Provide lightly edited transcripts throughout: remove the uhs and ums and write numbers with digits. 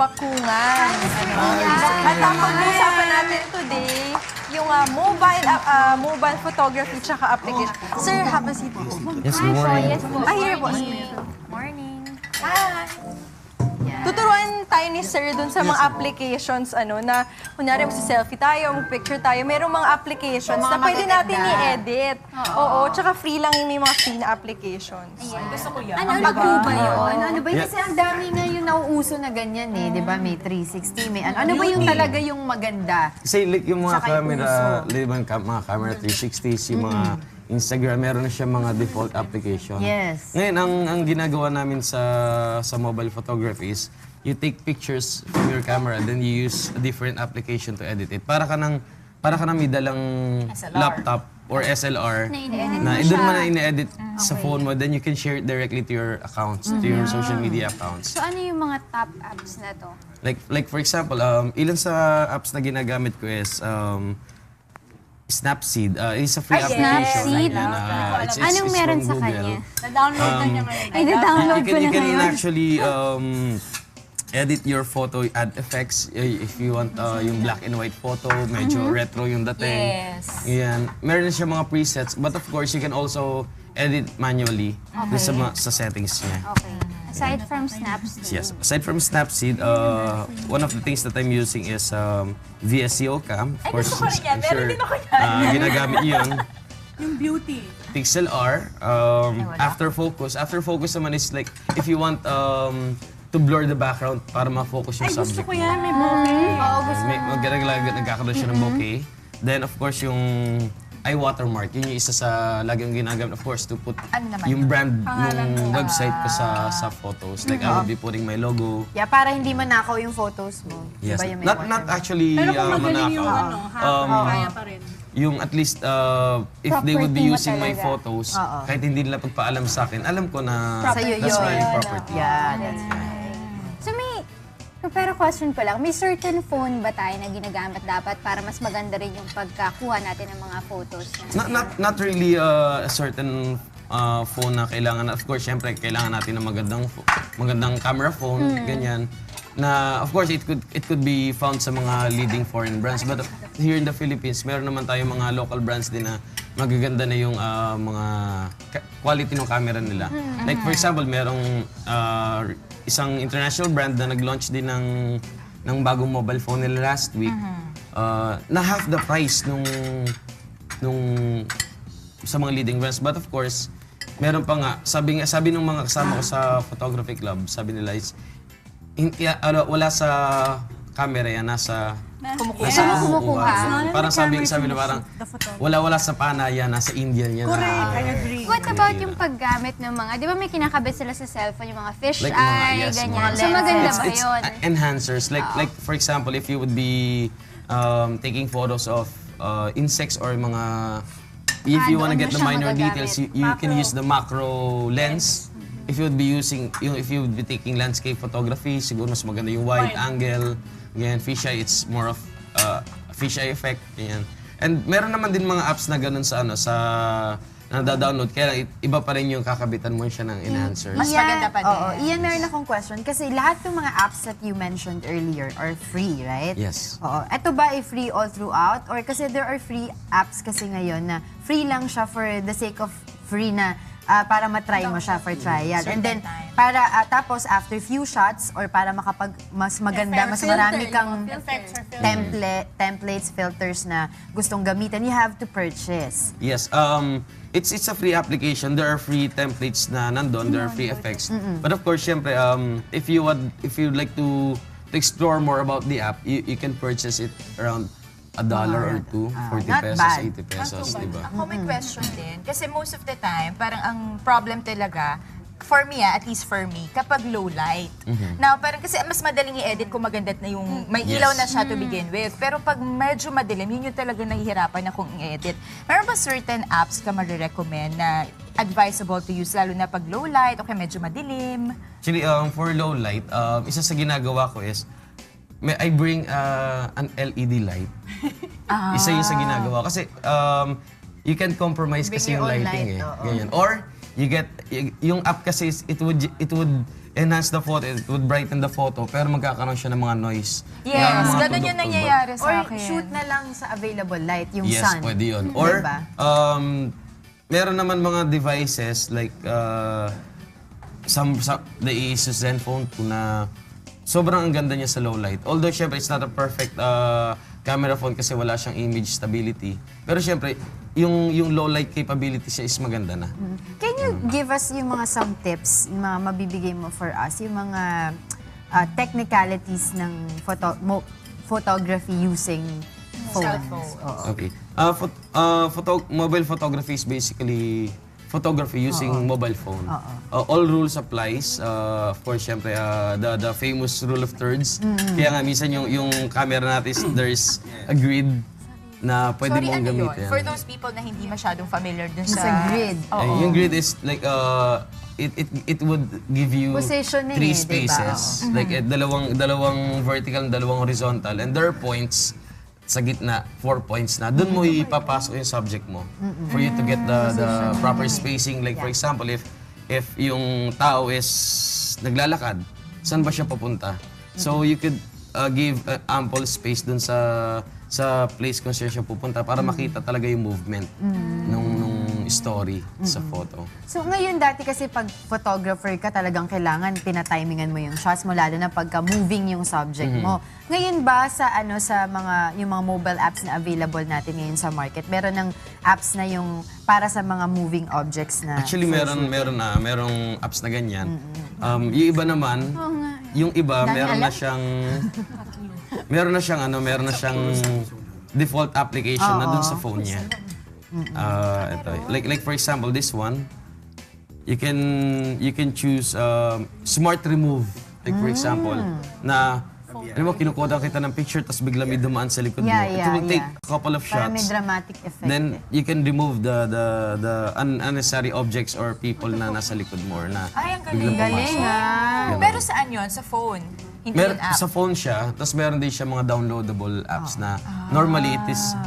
bakbakungan. At ang pag-uusapan natin today, yung mobile photography tsaka application. Sir, have a seat. Yes, good morning. Here po. Morning. Hi. Tuturuan tayo ni Sir dun sa mga applications na kunyari selfie tayo, mag-picture tayo. Merong mga applications na pwede natin i-edit. Oo, tsaka free lang yung mga free na applications. Gusto ko yan. Ano po ba yun? Ano ba yun? Kasi ang dami ngayon nauuso na ganyan eh. Di ba? May 360, may ano. Ano ba yung talaga yung maganda? Kasi like yung mga Saka camera, mga camera 360s, yung mga Instagram, meron na siya mga default application. Yes. Ngayon, ang ginagawa namin sa mobile photography is, you take pictures from your camera, then you use a different application to edit it. Para ka nang may dalang laptop or SLR na doon mo na ine-edit sa phone mo, then you can share it directly to your accounts, to your social media accounts. So ano yung mga top apps na to? Like for example, ilan sa apps na ginagamit ko is Snapseed. It's a free application. Snapseed? It's Anong from meron sa Google. kanya? Na-download na niya ngayon. Ay, na-download ko na You can ngayon. actually edit your photo, add effects if you want yung black and white photo, medyo retro yung dating. Yes. Yan. Meron siya mga presets, but of course you can also edit manually dun sa settings niya. Okay. Aside from Snapseed. Yes. Aside from Snapseed, one of the things that I'm using is VSCO Cam. Of course, gusto ko rin yan. Meron din ako yan. Ginagamit yun. Yung beauty. Pixel R, after focus. After focus naman is like, if you want to blur the background para ma-focus yung Ay, gusto subject ko mo. yan. May bokeh. Nagkakaroon siya ng bokeh. Then of course yung iWatermark, yun yung isa sa lagi yung ginagamit, of course, to put yung brand ng website ko sa photos. Like I will be putting my logo. Yeah, para hindi manakaw yung photos mo. Yes. Diba yung may Not watermark? actually Pero kung magaling yung manakaw. kaya pa rin. Yung at least if they would be Property mo using my talaga. photos, kahit hindi nila pagpaalam sa akin, alam ko na Sa'yo that's yun. my property. Yeah, that's right. So pero question ko lang, may certain phone ba tayo na ginagamit dapat para mas maganda rin yung pagkakuha natin ng mga photos? Not really a certain phone na kailangan. Of course, syempre, kailangan natin ng magandang camera phone, ganyan. Na, of course, it could be found sa mga leading foreign brands. But here in the Philippines, meron naman tayong mga local brands din na magaganda na yung mga quality ng camera nila. Like, for example, merong isang international brand na nag-launch din ng bagong mobile phone nila last week. Na half the price nung sa mga leading brands. But of course, meron pa nga, sabi ng mga kasama ko sa photography club, sabi nila is, wala sa camera yan, nasa kumukuha. Parang sabi nila parang, wala sa pana yan, nasa Indian yan. Correct, I agree. What about yung paggamit ng mga, di ba may kinakabit sila sa cellphone, yung mga fish Like mga- eye, yes, ganyan. mga- So maganda It's ba yun? enhancers. Like for example, if you would be taking photos of insects or mga, if you want to doon get mo the siya minor magagamit. details, you can use the macro lens. If you would be taking landscape photography, siguro mas maganda yung wide angle. Ganyan, fisheye, it's more of fisheye effect. Ganyan. And meron naman din mga apps na ganun sa nada-download. Kaya iba pa rin yung kakabitan mo siya ng enhancers. Mas maganda pa din. Oo, Ian, meron akong question. Kasi lahat ng mga apps that you mentioned earlier are free, right? Yes. Oo. Ito ba ay free all throughout? Or kasi there are free apps kasi ngayon na free lang siya for the sake of free na para matry mo siya for trial. And then, para tapos after few shots or para mas maganda, mas marami kang templates, filters na gustong gamitin, you have to purchase. Yes, it's a free application. There are free templates na nandun, there are free effects. But of course, syempre, if you'd like to explore more about the app, you can purchase it around $1 or $2, 40 not pesos, bad. 80 pesos, di ba? Ako may question din. Kasi most of the time, parang ang problem talaga, for me at least for me, kapag low light. Now, parang kasi mas madaling i-edit kung maganda na yung, may ilaw na siya to begin with. Pero pag medyo madilim, yun yung talaga nahihirapan na kung i-edit. Meron ba certain apps ka marirecommend na advisable to use, lalo na pag low light o kaya medyo madilim? Actually, for low light, isa sa ginagawa ko is, I bring an LED light. Isa yung sa ginagawa. Kasi you can compromise kasi Bring yung your own lighting light, eh. oo. Ganyan. Or yung app kasi it would enhance the photo, it would brighten the photo, pero magkakaroon siya ng mga noise. Yes, Mga ganun yung tugtog-tugtog. nangyayari sa Or akin. shoot na lang sa available light, yung Yes, sun. pwede yun. Or, Diba? meron naman mga devices like the Asus Zenfone 2 na sobrang ang ganda niya sa low light. Although, syempre, it's not a perfect camera phone kasi wala siyang image stability. Pero syempre, yung low light capability siya is maganda na. Can you give us yung mga some tips, yung mga mabibigay mo for us, yung mga technicalities ng photography using phones? Cellphone. Oo. Okay. Mobile photography is basically photography using mobile phone. All rules applies. Of course, syempre, the famous rule of thirds. Kaya nga, minsan yung camera natin, there's a grid na pwede Sorry, mong ano yun? gamitin. For those people na hindi masyadong familiar dun sa... Sa grid. Yung grid is like, it would give you Positioning 3 eh, diba? spaces. Like dalawang vertical, dalawang horizontal. And there are points sa gitna, 4 points na. Doon mo ipapasok yung subject mo for you to get the proper spacing. Like for example, if yung tao is naglalakad, saan ba siya papunta? So you could give ample space doon sa place kung saan siya pupunta para makita talaga yung movement nung story sa photo. So ngayon dati kasi pag photographer ka talagang kailangan pinatimingan mo yung shots mo lalo na pagka moving yung subject mo. Ngayon ba sa yung mga mobile apps na available natin ngayon sa market, meron ng apps na yung para sa mga moving objects na Actually, merong apps na ganyan. Yung iba naman, yung iba meron na siyang default application na dun sa phone niya. Ito. Like for example, this one, you can choose smart remove. Like for example, na alam mo, kinukuha kita ng picture tapos bigla may dumaan sa likod mo. It will take a couple of para may shots. dramatic effect. Then you can remove the unnecessary objects or people na nasa likod mo or na Ay, ang biglang galing. pumasok. Pero saan yun? Sa phone? Hindi yun app? Sa phone siya, tapos meron din siya mga downloadable apps na normally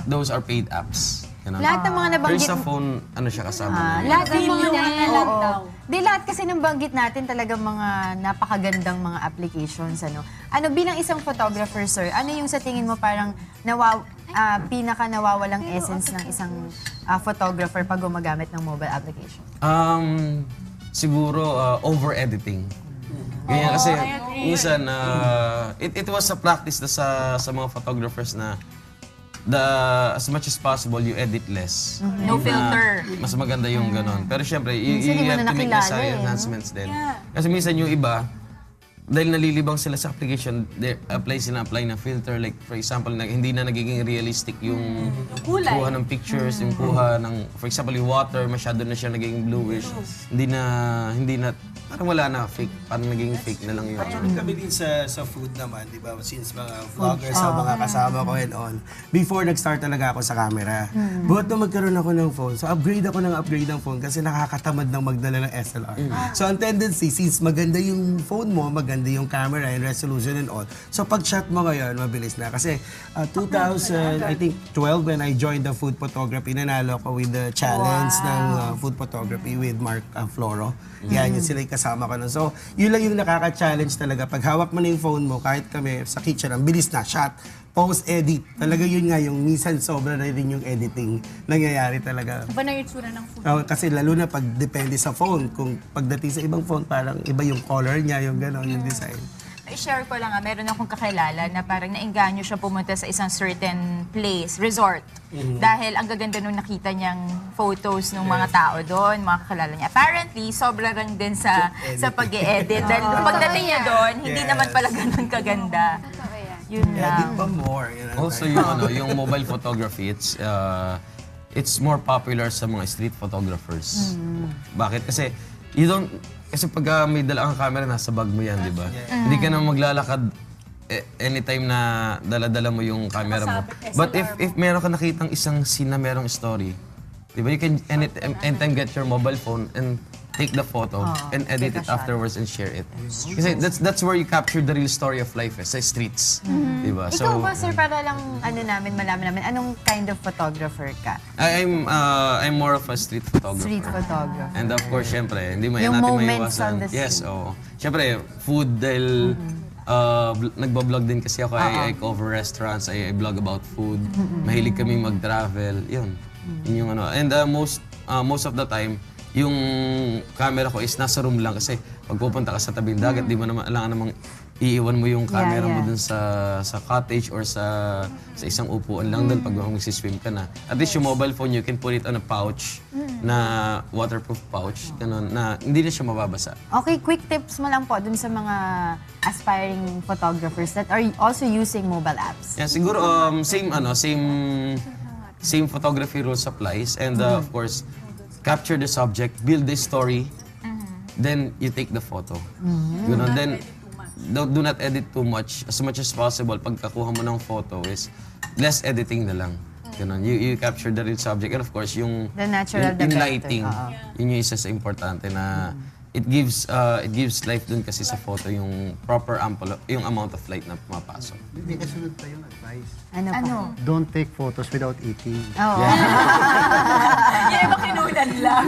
those are paid apps. Ganun. Lahat ng mga Pero nabanggit sa phone, ano siya kasama na. lahat ng mga Million daw. Di lahat kasi nabanggit natin talagang mga napakagandang mga applications. Ano bilang isang photographer, sir, ano yung sa tingin mo parang pinaka nawawalang essence ng isang photographer pag gumagamit ng mobile application? Siguro, over-editing. Ganyan kasi, minsan, it was a practice na sa mga photographers na as much as possible, you edit less. No Na filter. Mas maganda yung ganon. Pero syempre, you Minsan di mo have na to make nakilala necessary eh, no? enhancements din. Kasi minsan yung iba, dahil nalilibang sila sa application, they apply ng filter. Like, for example, hindi na nagiging realistic yung kuha ng pictures, yung kuha ng, for example, yung water, masyado na siya nagiging bluish. Hindi na, parang wala na, fake. Parang naging fake na lang yun. Actually, kami din sa food naman, di ba? Since mga vloggers sa mga kasama ko and all, before nag-start talaga ako sa camera. But nung magkaroon ako ng phone, so upgrade ng phone kasi nakakatamad ng magdala ng SLR. So ang tendency, since maganda yung phone mo, maganda yung camera and resolution and all, so pag shot mo ngayon, mabilis na. Kasi 2012 when I joined the food photography, nanalo ko with the challenge ng food photography with Mark Floro. Yan, yun sila yung kasama ko nun. So, yun lang yung nakaka-challenge talaga. Pag hawak mo na yung phone mo, kahit kami sa kitchen, ang bilis na, shot, post-edit. Talaga yun nga, yung minsan sobra na rin yung editing. Nangyayari talaga. Iba na yung tsura ng food. Kasi lalo na pag depende sa phone. Kung pagdating sa ibang phone, parang iba yung color niya, yung gano'n, yung design. I-share ko lang meron akong kakilala na parang nainganyo siya pumunta sa isang certain place, resort. Dahil ang gaganda nung nakita niyang photos ng mga tao doon, mga kakilala niya. Apparently, sobra lang din sa pag-i-edit. Dahil pagdating niya doon, hindi naman pala ganun kaganda. Yun Edit lang. pa more. You know? Also, yung mobile photography, it's more popular sa mga street photographers. Bakit? Kasi kasi pag may dala kang camera, nasa bag mo yan, di ba? Hindi ka na maglalakad anytime na dala-dala mo yung camera mo. But if meron ka nakitang isang scene na merong story, di ba? You can anytime get your mobile phone and take the photo and edit take a it shot. afterwards and share it. Kasi that's where you capture the real story of life, sa streets. Diba? Ikaw ba, sir, para lang malaman namin, anong kind of photographer ka? I'm more of a street photographer. Street photographer. And of course, syempre, hindi Yung natin moments on maiwasan. the street. Yes, oo. Syempre, food dahil nagbablog din kasi ako. I cover restaurants, I vlog about food. Mahilig kami mag-travel. Yun. Yun yung ano. And most of the time, yung camera ko is nasa room lang kasi pag pupunta ka sa tabing dagat, di mo naman alangan namang iiwan mo yung camera mo dun sa cottage or sa isang upuan lang dun pag magsiswim ka na. At least yung mobile phone, you can put it on a pouch na waterproof pouch, ganun, na hindi na siya mababasa. Okay, quick tips mo lang po dun sa mga aspiring photographers that are also using mobile apps. Yeah, siguro same photography rules applies, and of course capture the subject, build the story, then you take the photo. Ganun. Then do not edit too much as possible. Pagkakuha mo ng photo is less editing na lang. Ganun. You capture the real subject, and of course yung The natural, the yung better. lighting, yun yung isa sa importante na it gives life dun kasi sa photo yung proper yung amount of light na pumapasok. Hindi kasunod pa yung advice. Ano po? Don't take photos without eating. Oo. Yung iba kinunan lang.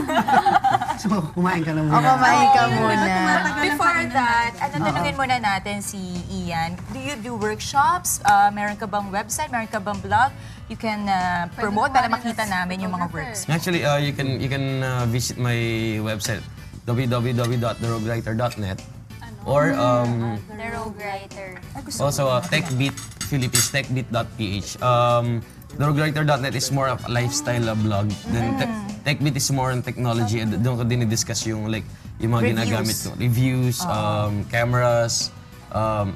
So, kumain ka na O, muna. kumain ka muna. Before that, tanungin muna natin si Ian. Do you do workshops? Meron ka bang website? Meron ka bang blog? You can promote para makita namin yung mga works. Actually, you can visit my website www.theroguewriter.net or The Rogue Writer. also TechBeat Philippines, techbeat.ph. TheRogueWriter.net is more of a lifestyle blog. Then TechBeat is more on technology, and doon ko dinidiscuss yung yung mga ginagamit ko. Reviews, cameras,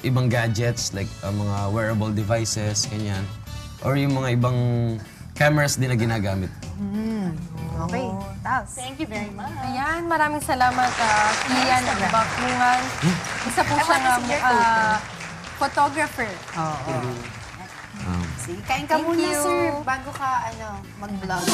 ibang gadgets like mga wearable devices, ganyan. Or yung mga ibang cameras din na ginagamit ko. Okay, Tals. Thank you very much. Ayan, maraming salamat, Ian Bakmungan. Isa po siyang photographer. Sige, kain ka Thank muna, you. sir, bago ka mag-vlog.